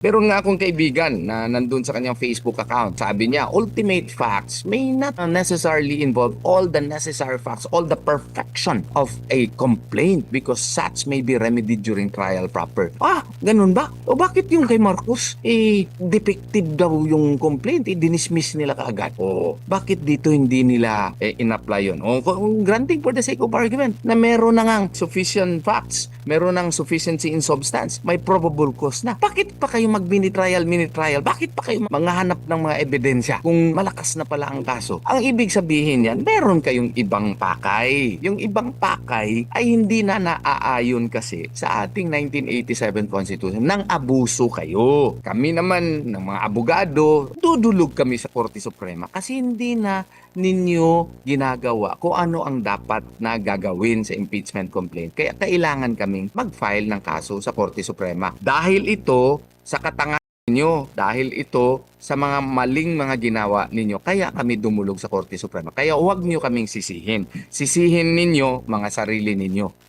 Meron nga akong kaibigan na nandun sa kanyang Facebook account. Sabi niya, ultimate facts may not necessarily involve all the necessary facts, all the perfection of a complaint because such may be remedied during trial proper. Ah, ganun ba? O bakit yung kay Marcos, defective daw yung complaint, dinismiss nila kaagad? O bakit dito hindi nila in-apply yun? O kung granting for the sake of argument na meron na ngang sufficient facts, meron ng sufficiency in substance, may probable cause na. Bakit pa kayo mag-mini trial? Bakit pa kayo manghahanap ng mga ebidensya kung malakas na pala ang kaso? Ang ibig sabihin yan, meron kayong ibang pakay. Yung ibang pakay ay hindi na naaayon kasi sa ating 1987 Constitution. Nang abuso kayo. Kami naman, ng mga abogado, dudulog kami sa Korte Suprema kasi hindi na ninyo ginagawa kung ano ang dapat na gagawin sa impeachment complaint. Kaya kailangan kaming mag-file ng kaso sa Korte Suprema. Dahil ito sa katangahan ninyo, dahil ito sa mga maling mga ginawa ninyo, kaya kami dumulog sa Korte Suprema. Kaya huwag nyo kaming sisihin. Sisihin ninyo mga sarili ninyo.